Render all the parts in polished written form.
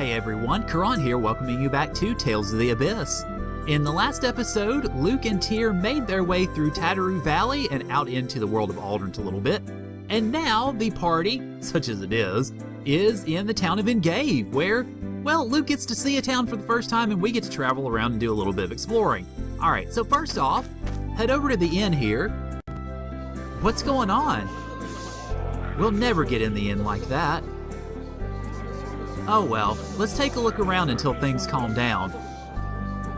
Hey everyone, Caront here, welcoming you back to Tales of the Abyss. In the last episode, Luke and Tyr made their way through Tatteroo Valley and out into the world of Aldrich a little bit. And now the party, such as it is in the town of Engeve, where, well, Luke gets to see a town for the first time and we get to travel around and do a little bit of exploring. Alright, so first off, head over to the inn here. What's going on? We'll never get in the inn like that. Oh well, let's take a look around until things calm down.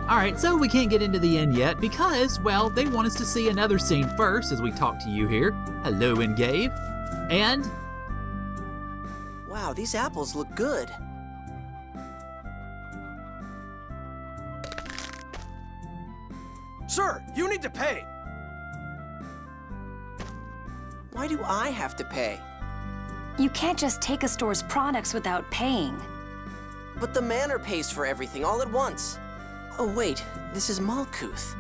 Alright, so we can't get into the inn yet because, well, they want us to see another scene first as we talk to you here. Hello, Engeve. And... wow, these apples look good. Sir, you need to pay. Why do I have to pay? You can't just take a store's products without paying. But the manor pays for everything all at once. Oh wait, this is Malkuth.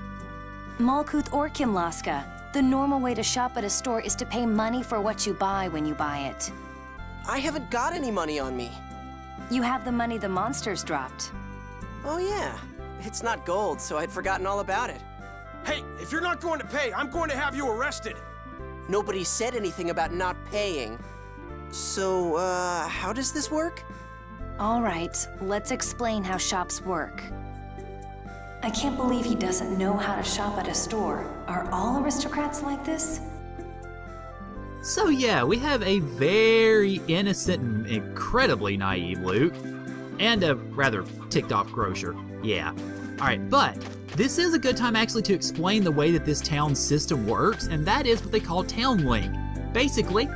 Malkuth or Kimlaska, the normal way to shop at a store is to pay money for what you buy when you buy it. I haven't got any money on me. You have the money the monsters dropped. Oh yeah, it's not gold, so I'd forgotten all about it. Hey, if you're not going to pay, I'm going to have you arrested. Nobody said anything about not paying. So, how does this work? All right, let's explain how shops work. I can't believe he doesn't know how to shop at a store. Are all aristocrats like this? so yeah, we have a very innocent and incredibly naive Luke. And a rather ticked-off grocer. Yeah. Alright, but this is a good time actually to explain the way that this town system works, and that is what they call Town Link. Basically,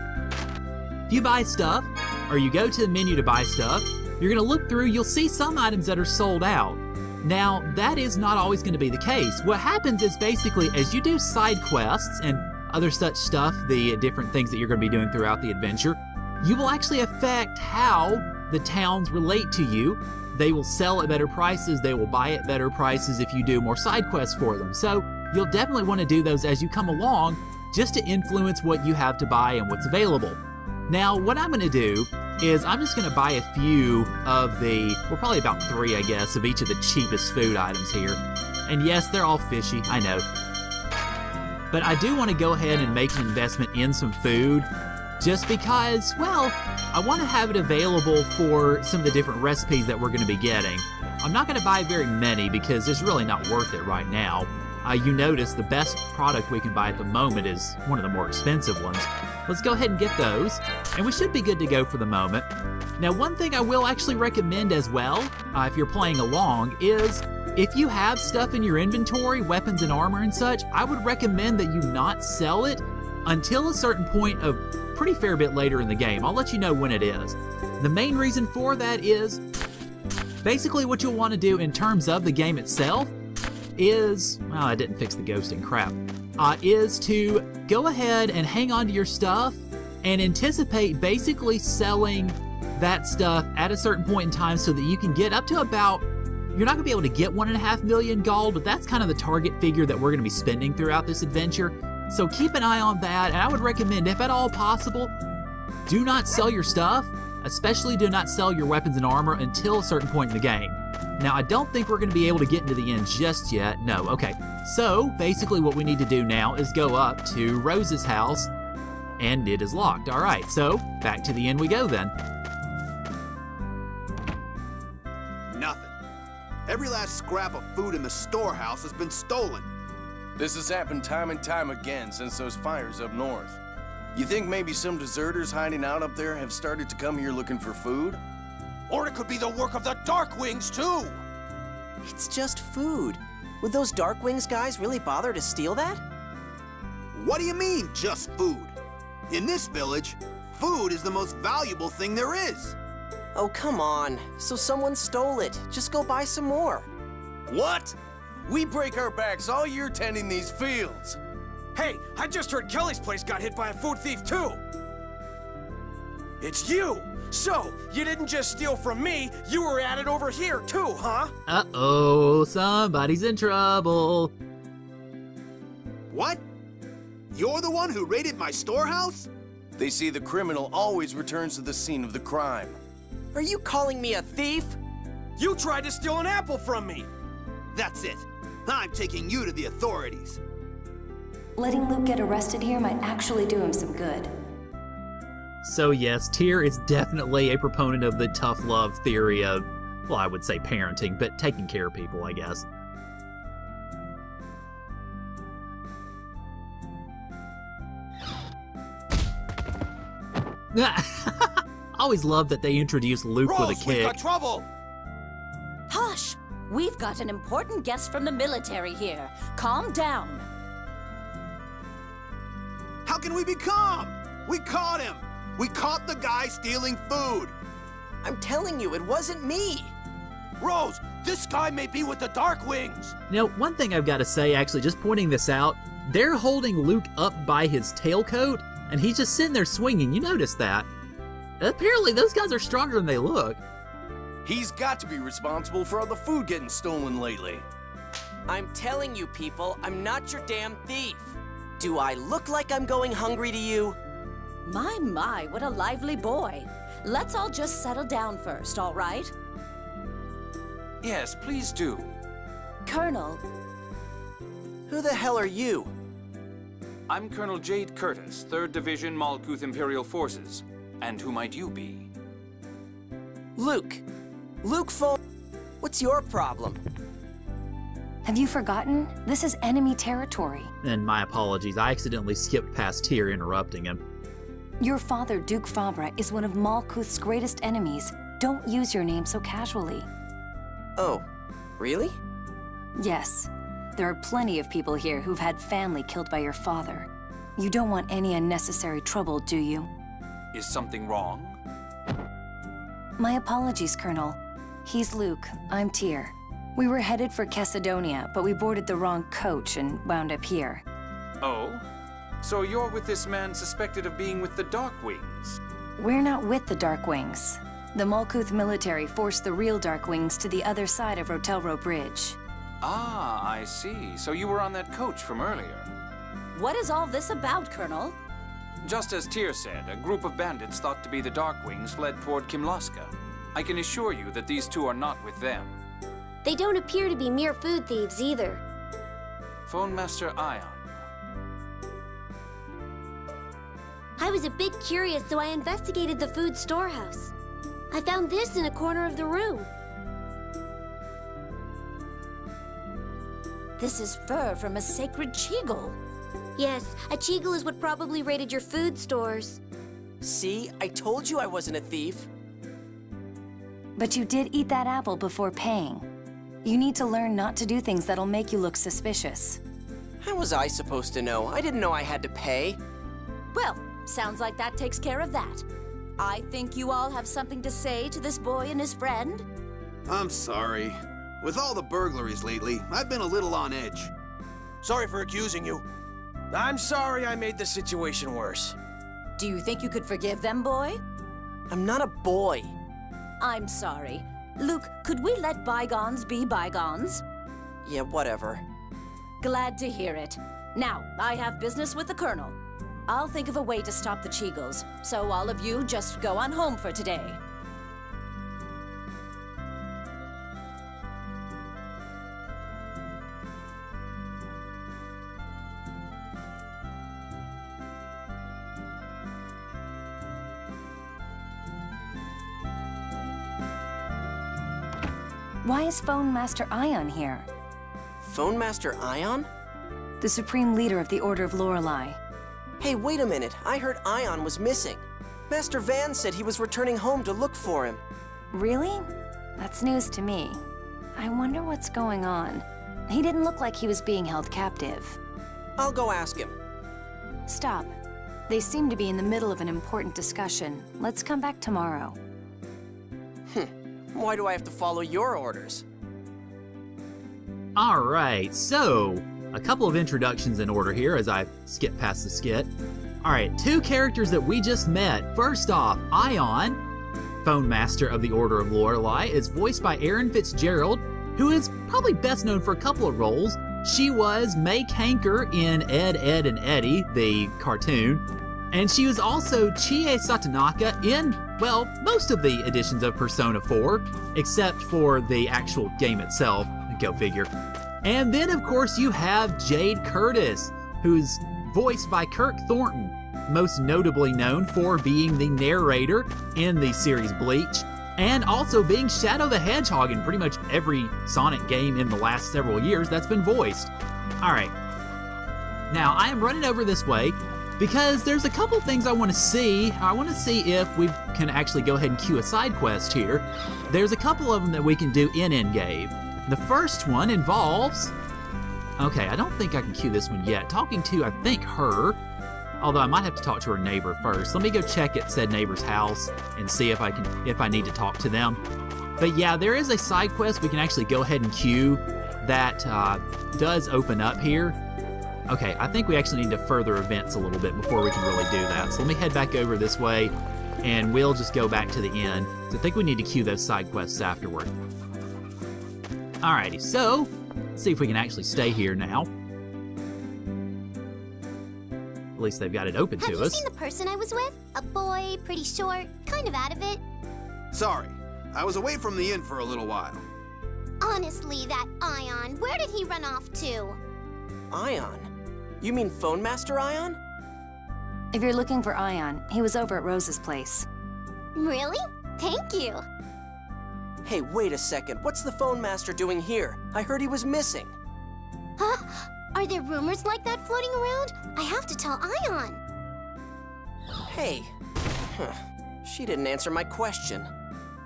if you buy stuff, or you go to the menu to buy stuff, you're gonna look through, you'll see some items that are sold out. Now, that is not always gonna be the case. What happens is basically, as you do side quests and other such stuff, the different things that you're gonna be doing throughout the adventure, you will actually affect how the towns relate to you. They will sell at better prices, they will buy at better prices if you do more side quests for them. So, you'll definitely wanna do those as you come along, just to influence what you have to buy and what's available. Now, what I'm gonna do is I'm just gonna buy a few of the, well, probably about 3, I guess, of each of the cheapest food items here. And yes, they're all fishy, I know. But I do wanna go ahead and make an investment in some food, just because, well, I wanna have it available for some of the different recipes that we're gonna be getting. I'm not gonna buy very many because it's really not worth it right now. You notice the best product we can buy at the moment is one of the more expensive ones. Let's go ahead and get those, and we should be good to go for the moment. Now, one thing I will actually recommend as well, if you're playing along, is if you have stuff in your inventory, weapons and armor and such, I would recommend that you not sell it until a certain point of pretty fair bit later in the game. I'll let you know when it is. The main reason for that is, basically what you'll want to do in terms of the game itself is, well, I didn't fix the ghosting, crap, is to go ahead and hang on to your stuff and anticipate basically selling that stuff at a certain point in time so that you can get up to about, you're not gonna be able to get 1.5 million gold, but that's kind of the target figure that we're gonna be spending throughout this adventure. So keep an eye on that, and I would recommend, if at all possible, do not sell your stuff, especially do not sell your weapons and armor until a certain point in the game. Now, I don't think we're gonna be able to get into the inn just yet. No, okay. So, basically what we need to do now is go up to Rose's house, and it is locked. All right, so back to the inn we go then. Nothing. Every last scrap of food in the storehouse has been stolen. This has happened time and time again since those fires up north. You think maybe some deserters hiding out up there have started to come here looking for food? Or it could be the work of the Darkwings, too. It's just food. Would those Darkwings guys really bother to steal that? What do you mean, just food? In this village, food is the most valuable thing there is. Oh, come on. So someone stole it. Just go buy some more. What? We break our backs all year tending these fields. Hey, I just heard Kelly's place got hit by a food thief, too. It's you. So, you didn't just steal from me, you were at it over here, too, huh? Uh-oh, somebody's in trouble. What? You're the one who raided my storehouse? They say the criminal always returns to the scene of the crime. Are you calling me a thief? You tried to steal an apple from me! That's it. I'm taking you to the authorities. Letting Luke get arrested here might actually do him some good. So yes, Tyr is definitely a proponent of the tough love theory of, well, I would say parenting, but taking care of people, I guess. I always love that they introduce Luke with a Rose, we've kick. got trouble! Hush! We've got an important guest from the military here. Calm down. How can we be calm? We caught him. We caught the guy stealing food. I'm telling you, it wasn't me. Rose, this guy may be with the Dark Wings! Now, one thing I've got to say, actually, just pointing this out, they're holding Luke up by his tailcoat, and he's just sitting there swinging. You notice that? Apparently, those guys are stronger than they look. He's got to be responsible for all the food getting stolen lately. I'm telling you, people, I'm not your damn thief. Do I look like I'm going hungry to you? My, what a lively boy. Let's all just settle down first, all right? Yes, please do. Colonel, Who the hell are you? I'm Colonel Jade Curtis, 3rd Division Malkuth Imperial Forces. And who might you be? Luke. Luke phone. What's your problem? Have you forgotten? This is enemy territory. And my apologies, I accidentally skipped past Tyr, interrupting him. Your father, Duke Fabra, is one of Malkuth's greatest enemies. Don't use your name so casually. Oh, really? Yes, there are plenty of people here who've had family killed by your father. You don't want any unnecessary trouble, do you? Is something wrong? My apologies, Colonel. He's Luke, I'm Tyr. We were headed for Caledonia, but we boarded the wrong coach and wound up here. Oh? So you're with this man suspected of being with the Dark Wings? We're not with the Darkwings. The Malkuth military forced the real Darkwings to the other side of Rotelro Bridge. Ah, I see. So you were on that coach from earlier. what is all this about, Colonel? Just as Tyr said, a group of bandits thought to be the Dark Wings fled toward Kimlaska. I can assure you that these two are not with them. They don't appear to be mere food thieves either. Phone Master Ion. I was a bit curious, so I investigated the food storehouse. I found this in a corner of the room. This is fur from a sacred cheegle. Yes, a cheegle is what probably raided your food stores. See, I told you I wasn't a thief. But you did eat that apple before paying. You need to learn not to do things that'll make you look suspicious. How was I supposed to know? I didn't know I had to pay. Well, sounds like that takes care of that. I think you all have something to say to this boy and his friend. I'm sorry. With all the burglaries lately, I've been a little on edge. Sorry for accusing you. I'm sorry I made the situation worse. Do you think you could forgive them, boy? I'm not a boy. I'm sorry. Luke, could we let bygones be bygones? Yeah, whatever. Glad to hear it. Now, I have business with the Colonel. I'll think of a way to stop the Cheagles, so all of you just go on home for today. Why is Phone Master Ion here? Phone Master Ion? The supreme leader of the Order of Lorelei. Hey, wait a minute. I heard Ion was missing. Master Van said he was returning home to look for him. Really? That's news to me. I wonder what's going on. He didn't look like he was being held captive. I'll go ask him. Stop. They seem to be in the middle of an important discussion. Let's come back tomorrow. Why do I have to follow your orders? All right, so a couple of introductions in order here as I skip past the skit. All right, two characters that we just met. First off, Ion, Phone Master of the Order of Lorelei, is voiced by Erin Fitzgerald, who is probably best known for a couple of roles. She was May Kanker in Ed, Edd and Eddy, the cartoon, and she was also Chie Satonaka in well, most of the editions of Persona 4, except for the actual game itself. Go figure. And then, of course, you have Jade Curtis, who's voiced by Kirk Thornton, most notably known for being the narrator in the series Bleach, and also being Shadow the Hedgehog in pretty much every Sonic game in the last several years that's been voiced. Alright, now I am running over this way because there's a couple things I want to see. I want to see if we can actually go ahead and queue a side quest here. There's a couple of them that we can do in Engeve. The first one involves... Okay, I don't think I can queue this one yet. Talking to, I think, her. Although I might have to talk to her neighbor first. Let me go check at said neighbor's house and see if I need to talk to them. But yeah, there is a side quest we can actually go ahead and queue that does open up here. Okay, I think we actually need to further events a little bit before we can really do that. So let me head back over this way and we'll just go back to the inn. So I think we need to queue those side quests afterward. Alrighty, so let's see if we can actually stay here now. At least they've got it open to us. Have you seen the person I was with? A boy, pretty short, kind of out of it. Sorry, I was away from the inn for a little while. Honestly, that Ion, where did he run off to? Ion? You mean Phone Master Ion? If you're looking for Ion, he was over at Rose's place. Really? Thank you. Hey, wait a second. What's the Phone Master doing here? I heard he was missing. Huh? Are there rumors like that floating around? I have to tell Ion. Hey. Huh. She didn't answer my question.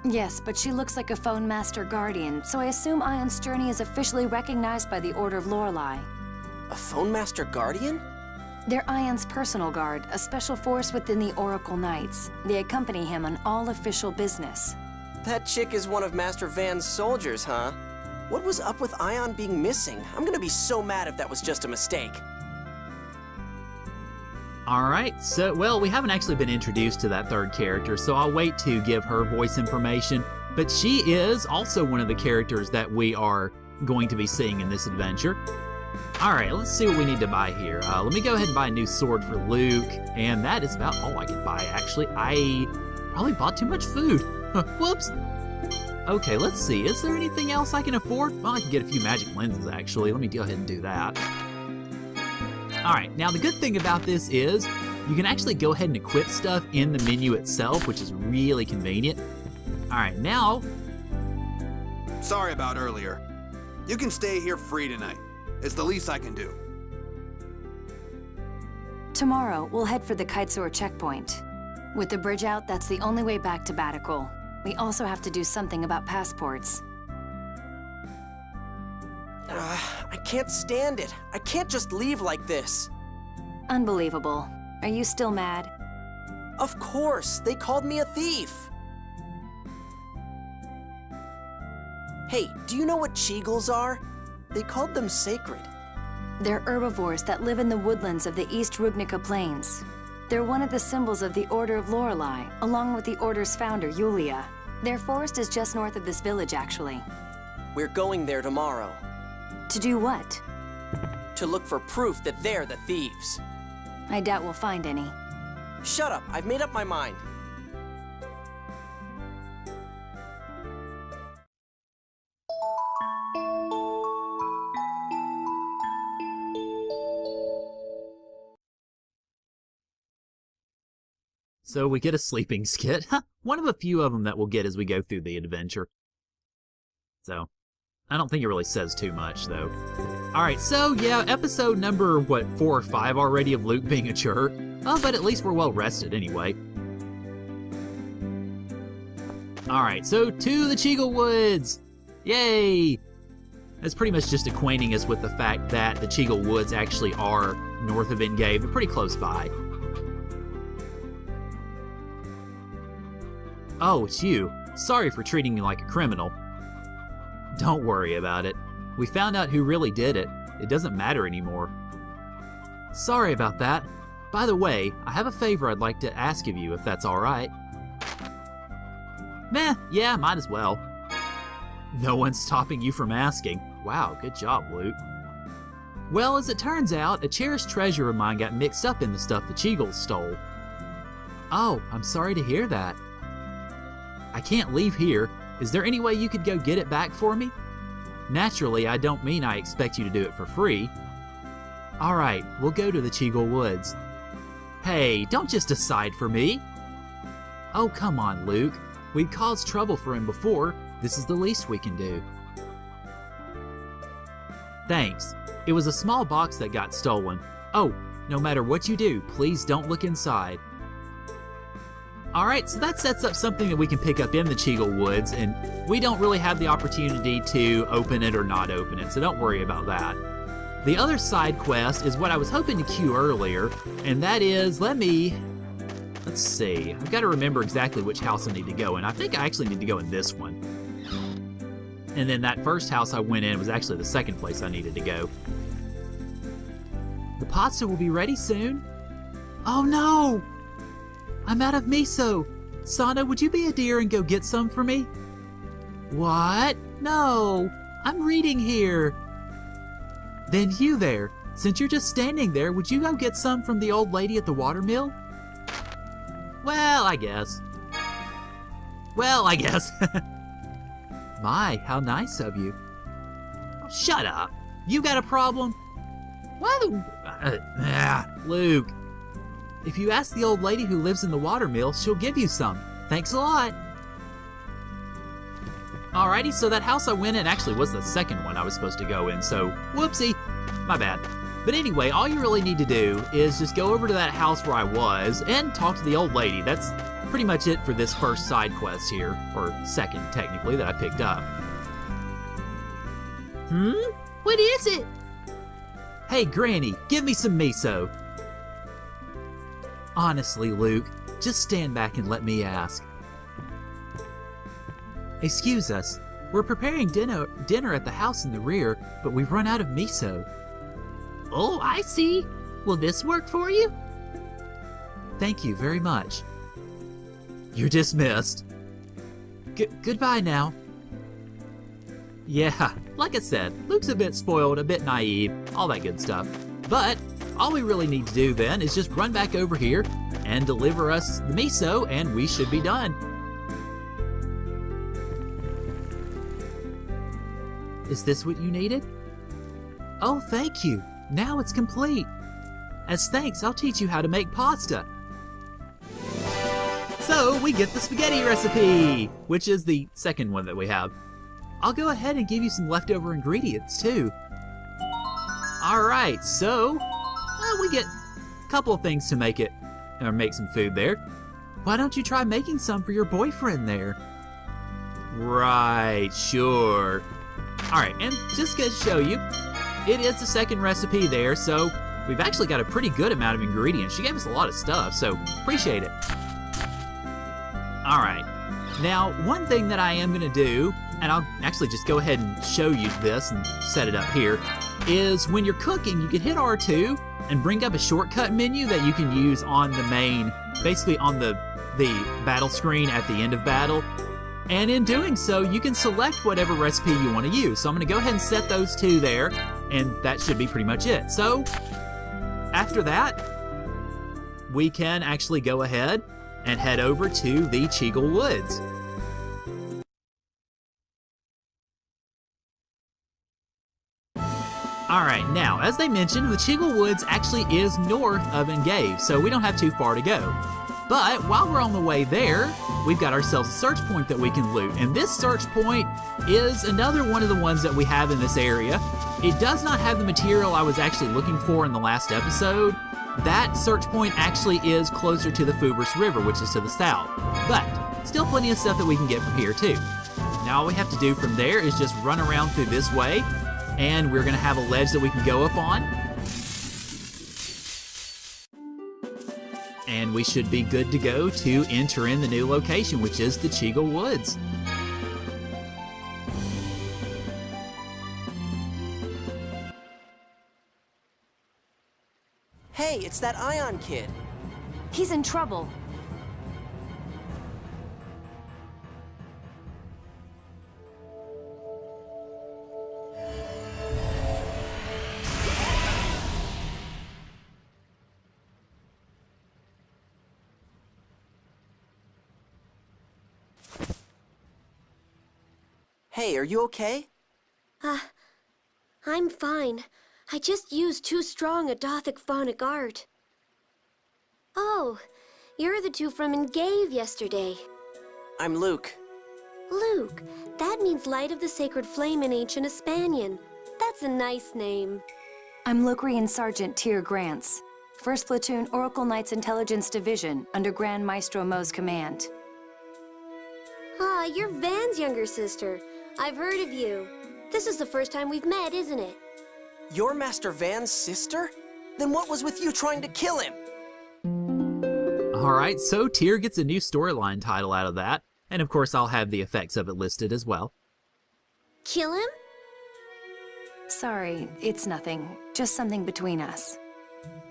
Yes, but she looks like a Phone Master Guardian, so I assume Ion's journey is officially recognized by the Order of Lorelei. A Phone Master Guardian? They're Ion's personal guard, a special force within the Oracle Knights. They accompany him on all official business. That chick is one of Master Van's soldiers, huh? What was up with Ion being missing? I'm gonna be so mad if that was just a mistake. Alright, so, well, we haven't actually been introduced to that third character, so I'll wait to give her voice information. But she is also one of the characters that we are going to be seeing in this adventure. Alright, let's see what we need to buy here. Let me go ahead and buy a new sword for Luke, and that is about all I can buy, actually. I probably bought too much food. Whoops. Okay, let's see. Is there anything else I can afford? Well, I can get a few magic lenses, actually. Let me go ahead and do that. Alright, now the good thing about this is you can actually go ahead and equip stuff in the menu itself, which is really convenient. Alright, now... Sorry about earlier. You can stay here free tonight. It's the least I can do. Tomorrow, we'll head for the Kitesoar checkpoint. With the bridge out, that's the only way back to Batical. We also have to do something about passports. I can't stand it. I can't just leave like this. Unbelievable. Are you still mad? Of course, they called me a thief. Hey, do you know what Cheagles are? They called them sacred. They're herbivores that live in the woodlands of the East Rubnica Plains. They're one of the symbols of the Order of Lorelei, along with the Order's founder, Yulia. Their forest is just north of this village, actually. We're going there tomorrow. To do what? To look for proof that they're the thieves. I doubt we'll find any. Shut up, I've made up my mind. So we get a sleeping skit. One of a few of them that we'll get as we go through the adventure. So, I don't think it really says too much, though. Alright, so yeah, episode number, 4 or 5 already of Luke being a jerk. Oh, but at least we're well rested anyway. Alright, so to the Cheagle Woods! Yay! That's pretty much just acquainting us with the fact that the Cheagle Woods actually are north of Engeve, but pretty close by. Oh, it's you. Sorry for treating you like a criminal. Don't worry about it. We found out who really did it. It doesn't matter anymore. Sorry about that. By the way, I have a favor I'd like to ask of you, if that's alright. Meh, yeah, might as well. No one's stopping you from asking. Wow, good job, Luke. Well, as it turns out, a cherished treasure of mine got mixed up in the stuff the Cheagles stole. Oh, I'm sorry to hear that. I can't leave here. Is there any way you could go get it back for me? Naturally, I don't mean I expect you to do it for free. All right, we'll go to the Cheagle Woods. Hey, don't just decide for me. Oh, come on, Luke. We'd caused trouble for him before. This is the least we can do. Thanks. It was a small box that got stolen. Oh, no matter what you do, please don't look inside. Alright, so that sets up something that we can pick up in the Cheagle Woods, and we don't really have the opportunity to open it or not open it, so don't worry about that. The other side quest is what I was hoping to queue earlier, and that is, let's see, I've got to remember exactly which house I need to go in. I think I actually need to go in this one. And then that first house I went in was actually the second place I needed to go. The pasta will be ready soon. Oh no! I'm out of miso. Sana, would you be a dear and go get some for me? What? No, I'm reading here. Then you there, since you're just standing there, would you go get some from the old lady at the watermill? Well, I guess. My, how nice of you. Oh, shut up. You got a problem? Luke. If you ask the old lady who lives in the watermill, she'll give you some. Thanks a lot. Alrighty, so that house I went in actually was the second one I was supposed to go in, so whoopsie, my bad. But anyway, all you really need to do is just go over to that house where I was and talk to the old lady. That's pretty much it for this first side quest here, or second technically, that I picked up. What is it? Hey Granny, give me some miso. Honestly, Luke, just stand back and let me ask. Excuse us, we're preparing dinner at the house in the rear, but we've run out of miso. Oh, I see. Will this work for you? Thank you very much. You're dismissed. Goodbye now. Yeah, like I said, Luke's a bit spoiled, a bit naive, all that good stuff. But all we really need to do then is just run back over here and deliver us the miso, and we should be done. Is this what you needed? Oh, thank you. Now it's complete. As thanks, I'll teach you how to make pasta. So we get the spaghetti recipe, which is the second one that we have. I'll go ahead and give you some leftover ingredients too. All right, so we get a couple of things to make some food there. Why don't you try making some for your boyfriend there? Right, sure. All right, and just to show you, it is the second recipe there, so we've actually got a pretty good amount of ingredients. She gave us a lot of stuff, so appreciate it. All right, now one thing that I am gonna do, and I'll actually just go ahead and show you this and set it up here, is when you're cooking, you can hit R2 and bring up a shortcut menu that you can use on the main, basically on the battle screen at the end of battle. And in doing so, you can select whatever recipe you want to use. So I'm going to go ahead and set those two there, and that should be pretty much it. So after that, we can actually go ahead and head over to the Cheagle Woods. Alright, now, as they mentioned, the Cheagle Woods actually is north of Engeve, so we don't have too far to go. But while we're on the way there, we've got ourselves a search point that we can loot, and this search point is another one of the ones that we have in this area. It does not have the material I was actually looking for in the last episode. That search point actually is closer to the Fubris River, which is to the south. But still plenty of stuff that we can get from here too. Now all we have to do from there is just run around through this way, and we're gonna have a ledge that we can go up on. And we should be good to go to enter in the new location, which is the Cheagle Woods. Hey, it's that Ion kid. He's in trouble. Hey, are you okay? I'm fine. I just used too strong a Dothic phonic art. Oh, you're the two from Engeve yesterday. I'm Luke. Luke, that means Light of the Sacred Flame in ancient Hispanian. That's a nice name. I'm Locrian Sergeant Tyr Grants, 1st Platoon Oracle Knights Intelligence Division under Grand Maestro Mo's command. Ah, you're Van's younger sister. I've heard of you. This is the first time we've met, isn't it? You're Master Van's sister? Then what was with you trying to kill him? Alright, so Tyr gets a new storyline title out of that, and of course I'll have the effects of it listed as well. Kill him? Sorry, it's nothing. Just something between us.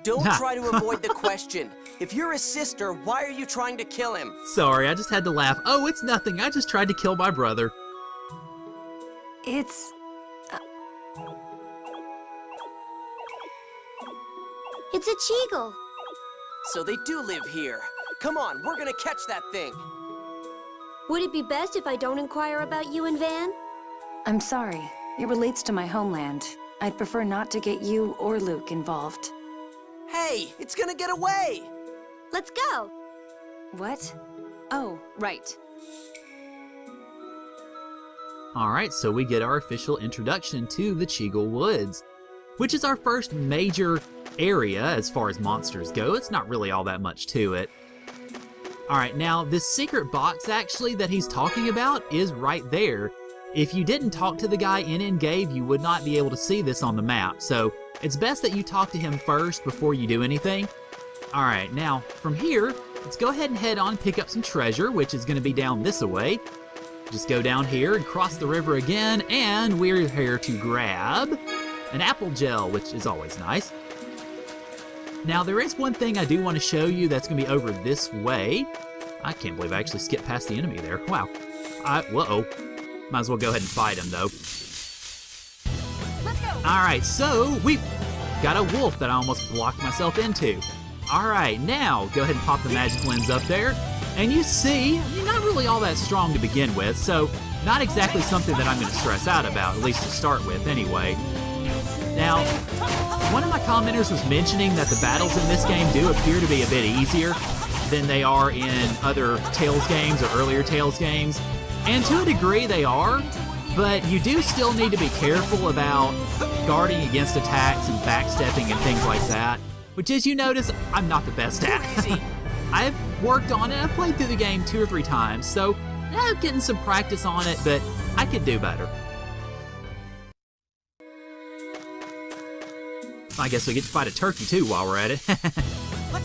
Don't try to avoid the question. If you're his sister, why are you trying to kill him? Sorry, I just had to laugh. Oh, it's nothing. I just tried to kill my brother. It's... It's a Cheagle. So they do live here. Come on, we're gonna catch that thing. Would it be best if I don't inquire about you and Van? I'm sorry. It relates to my homeland. I'd prefer not to get you or Luke involved. Hey, it's gonna get away! Let's go. What? Oh, right. Alright, so we get our official introduction to the Cheagle Woods, which is our first major area as far as monsters go. It's not really all that much to it. Alright, now this secret box actually that he's talking about is right there. If you didn't talk to the guy in Engeve, you would not be able to see this on the map, so it's best that you talk to him first before you do anything. Alright, now from here, let's go ahead and head on and pick up some treasure, which is going to be down this way. Just go down here and cross the river again, and we're here to grab an apple gel, which is always nice. Now there is one thing I do want to show you that's going to be over this way. I can't believe I actually skipped past the enemy there. Wow. Whoa. Might as well go ahead and fight him, though. Alright, so we've got a wolf that I almost blocked myself into. Alright, now go ahead and pop the magic lens up there. And you see, you're not really all that strong to begin with, so not exactly something that I'm going to stress out about, at least to start with anyway. Now, one of my commenters was mentioning that the battles in this game do appear to be a bit easier than they are in other Tales games or earlier Tales games. And to a degree they are, but you do still need to be careful about guarding against attacks and backstepping and things like that, which, as you notice, I'm not the best at. I've worked on it. I've played through the game 2 or 3 times, so I'm getting some practice on it, but I could do better. I guess we get to fight a turkey too while we're at it.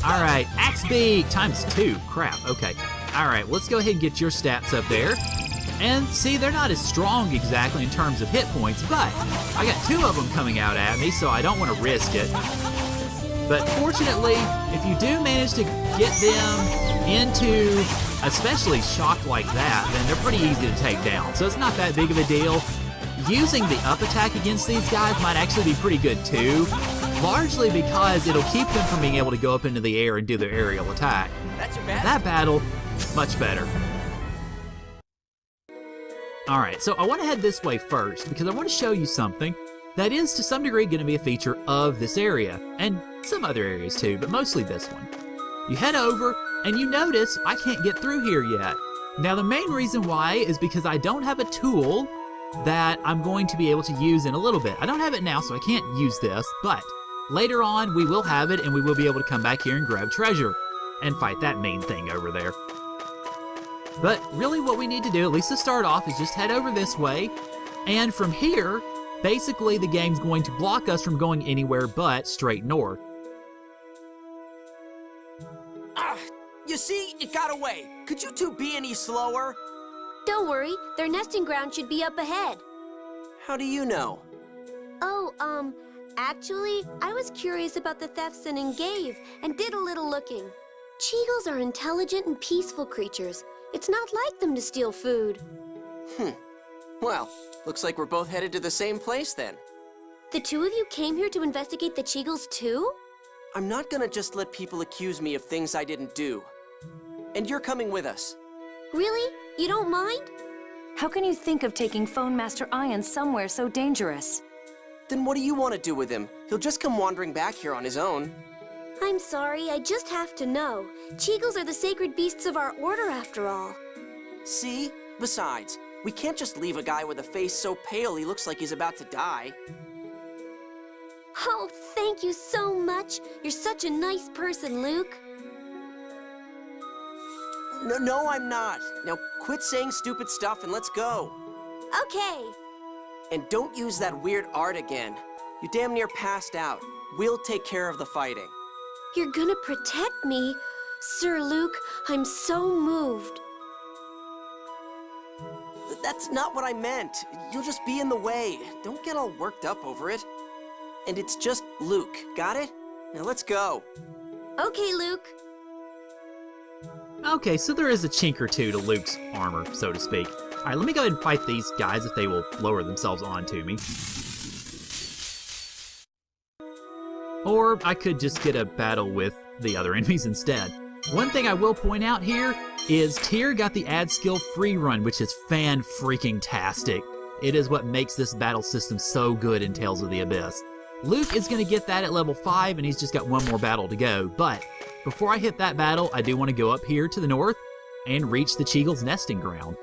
Alright, Axe B ×2. Crap, okay. Alright, let's go ahead and get your stats up there. And see, they're not as strong exactly in terms of hit points, but I got 2 of them coming out at me, so I don't want to risk it. But fortunately, if you do manage to get them into especially shock like that, then they're pretty easy to take down. So it's not that big of a deal. Using the up attack against these guys might actually be pretty good too, largely because it'll keep them from being able to go up into the air and do their aerial attack. That battle, much better. Alright, so I want to head this way first because I want to show you something that is to some degree going to be a feature of this area, and some other areas too, but mostly this one. You head over, and you notice I can't get through here yet. Now the main reason why is because I don't have a tool that I'm going to be able to use in a little bit. I don't have it now, so I can't use this, but later on we will have it, and we will be able to come back here and grab treasure and fight that main thing over there. But really what we need to do, at least to start off, is just head over this way, and from here, basically the game's going to block us from going anywhere but straight north. You see, it got away. Could you two be any slower? Don't worry, their nesting ground should be up ahead. How do you know? Oh, actually, I was curious about the thefts in Engeve and did a little looking. Cheagles are intelligent and peaceful creatures. It's not like them to steal food. Well, looks like we're both headed to the same place then. The two of you came here to investigate the Cheagles too? I'm not gonna just let people accuse me of things I didn't do. And you're coming with us. Really? You don't mind? How can you think of taking Phone Master Ion somewhere so dangerous? Then what do you want to do with him? He'll just come wandering back here on his own. I'm sorry, I just have to know. Cheagles are the sacred beasts of our order, after all. See? Besides, we can't just leave a guy with a face so pale he looks like he's about to die. Oh, thank you so much. You're such a nice person, Luke. No, I'm not. Now quit saying stupid stuff and let's go. Okay. And don't use that weird art again. You damn near passed out. We'll take care of the fighting. You're gonna protect me? Sir Luke, I'm so moved. That's not what I meant. You'll just be in the way. Don't get all worked up over it. And it's just Luke, got it? Now let's go. Okay, Luke. Okay, so there is a chink or two to Luke's armor, so to speak. Alright, let me go ahead and fight these guys if they will lower themselves onto me. Or I could just get a battle with the other enemies instead. One thing I will point out here is Tyr got the add skill free run, which is fan-freaking-tastic. It is what makes this battle system so good in Tales of the Abyss. Luke is going to get that at level 5, and he's just got one more battle to go, but before I hit that battle, I do want to go up here to the north and reach the Cheagle's nesting ground.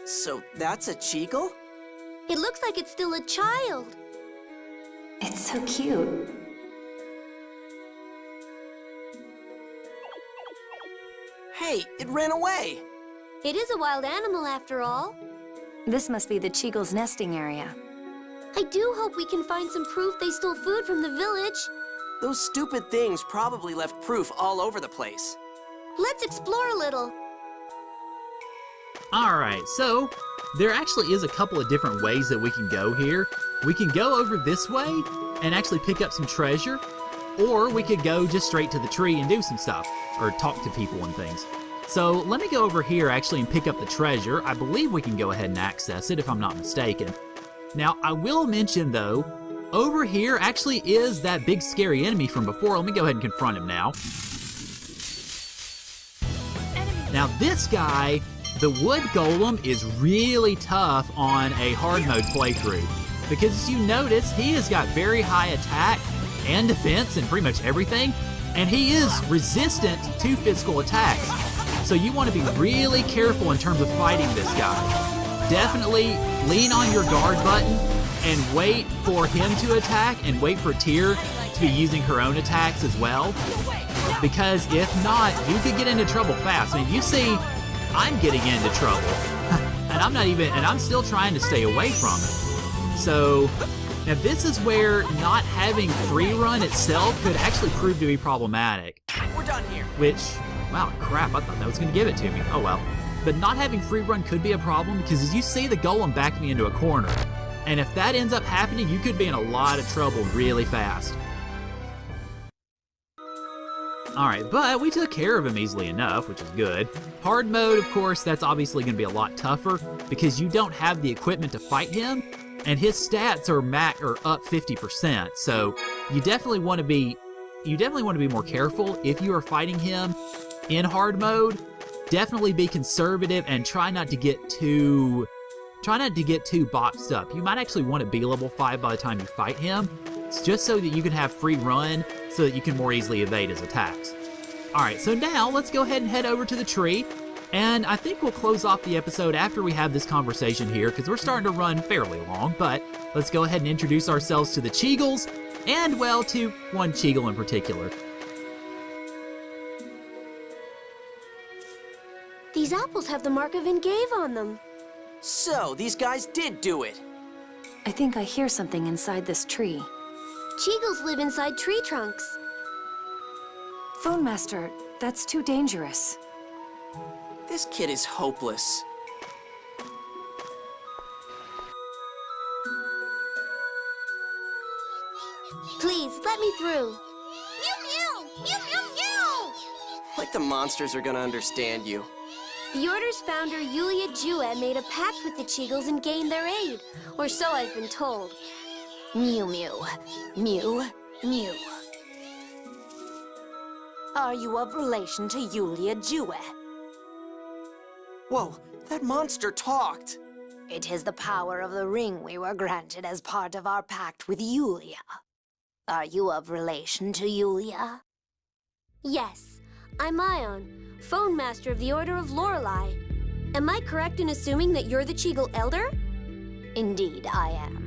So that's a Cheagle? It looks like it's still a child. It's so cute. Hey, it ran away. It is a wild animal, after all. This must be the Cheagle's nesting area. I do hope we can find some proof they stole food from the village. Those stupid things probably left proof all over the place. Let's explore a little. Alright, so there actually is a couple of different ways that we can go here. We can go over this way and actually pick up some treasure, or we could go just straight to the tree and do some stuff, or talk to people and things. So let me go over here actually and pick up the treasure. I believe we can go ahead and access it if I'm not mistaken. Now, I will mention though, over here actually is that big scary enemy from before. Let me go ahead and confront him now. Now this guy, the wood golem, is really tough on a hard mode playthrough. Because as you notice, he has got very high attack and defense and pretty much everything. And he is resistant to physical attacks. So you want to be really careful in terms of fighting this guy. Definitely lean on your guard button and wait for him to attack and wait for Tyr to be using her own attacks as well. Because if not, you could get into trouble fast. I mean, you see, I'm getting into trouble. and I'm still trying to stay away from it. So, now this is where not having free run itself could actually prove to be problematic. We're done here. Which, wow, crap, I thought that was gonna give it to me. Oh well. But not having free run could be a problem because as you see, the golem backed me into a corner. And if that ends up happening, you could be in a lot of trouble really fast. Alright, but we took care of him easily enough, which is good. Hard mode, of course, that's obviously going to be a lot tougher because you don't have the equipment to fight him, and his stats are up 50%. So you definitely want to be more careful if you are fighting him in hard mode. Definitely be conservative and try not to get too boxed up. You might actually want to be level 5 by the time you fight him. It's just so that you can have free run so that you can more easily evade his attacks. Alright, so now let's go ahead and head over to the tree. And I think we'll close off the episode after we have this conversation here because we're starting to run fairly long. But let's go ahead and introduce ourselves to the Cheagles and, well, to one Cheagle in particular. These apples have the mark of Engeve on them. So, these guys did do it. I think I hear something inside this tree. Cheagles live inside tree trunks. Phone Master, that's too dangerous. This kid is hopeless. Please, let me through. Mew mew! Mew mew mew! Like the monsters are gonna understand you. The Order's founder, Yulia Jue, made a pact with the Cheagles and gained their aid. Or so I've been told. Mew mew. Mew mew. Are you of relation to Yulia Jue? Whoa, that monster talked. It is the power of the ring we were granted as part of our pact with Yulia. Are you of relation to Yulia? Yes, I'm Ion, phone master of the Order of Lorelei. Am I correct in assuming that you're the Cheagle Elder? Indeed, I am.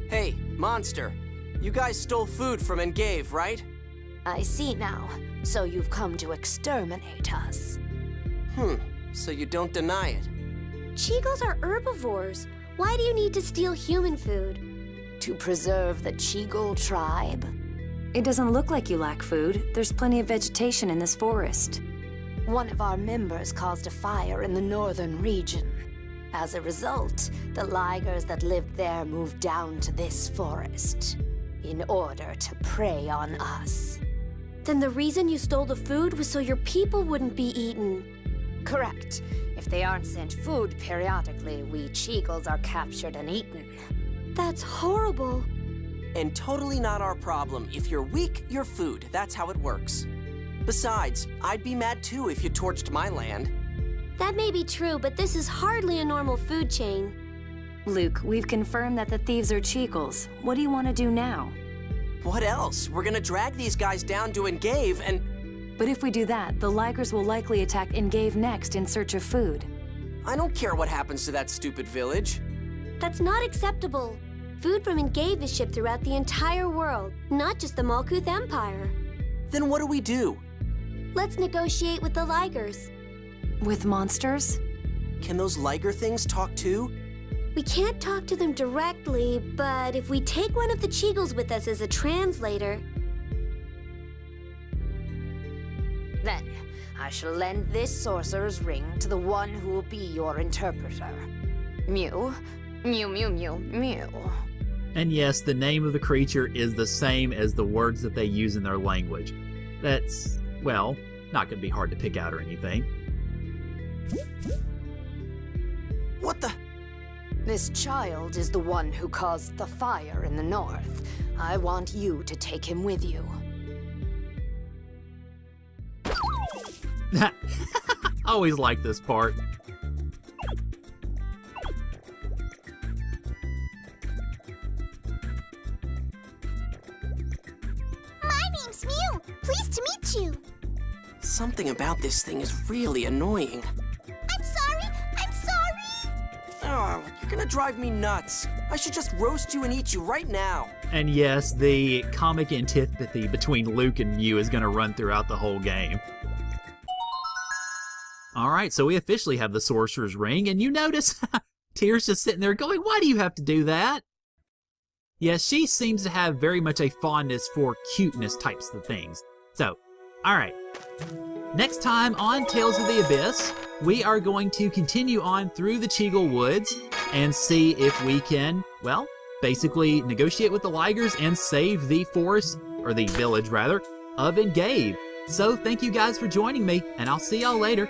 Hey, monster. You guys stole food from Engeve, right? I see now. So you've come to exterminate us. So you don't deny it. Cheagles are herbivores. Why do you need to steal human food? To preserve the Cheagle tribe? It doesn't look like you lack food. There's plenty of vegetation in this forest. One of our members caused a fire in the northern region. As a result, the Ligers that lived there moved down to this forest in order to prey on us. Then the reason you stole the food was so your people wouldn't be eaten. Correct. If they aren't sent food periodically, we Cheagles are captured and eaten. That's horrible. And totally not our problem. If you're weak, you're food. That's how it works. Besides, I'd be mad too if you torched my land. That may be true, but this is hardly a normal food chain. Luke, we've confirmed that the thieves are Cheagles. What do you want to do now? What else? We're gonna drag these guys down to Engeve and... But if we do that, the Ligers will likely attack Engeve next in search of food. I don't care what happens to that stupid village. That's not acceptable. Food from Engeve is shipped throughout the entire world, not just the Malkuth Empire. Then what do we do? Let's negotiate with the Ligers. With monsters? Can those Liger things talk too? We can't talk to them directly, but if we take one of the Cheagles with us as a translator... Then, I shall lend this sorcerer's ring to the one who will be your interpreter. Mew, mew, mew, mew, mew. And yes, the name of the creature is the same as the words that they use in their language. That's, well, not going to be hard to pick out or anything. What the... This child is the one who caused the fire in the north. I want you to take him with you. Always like this part. My name's Mew. Pleased to meet you. Something about this thing is really annoying. I'm sorry. I'm sorry. Oh, you're gonna drive me nuts. I should just roast you and eat you right now. And yes, the comic antipathy between Luke and Mew is going to run throughout the whole game. Alright, so we officially have the Sorcerer's Ring, and you notice Tears just sitting there going, why do you have to do that? Yes, she seems to have very much a fondness for cuteness types of things. So, alright. Next time on Tales of the Abyss, we are going to continue on through the Cheagle Woods and see if we can, well, basically negotiate with the Ligers and save the forest, or the village rather, of Engeve. So thank you guys for joining me, and I'll see y'all later.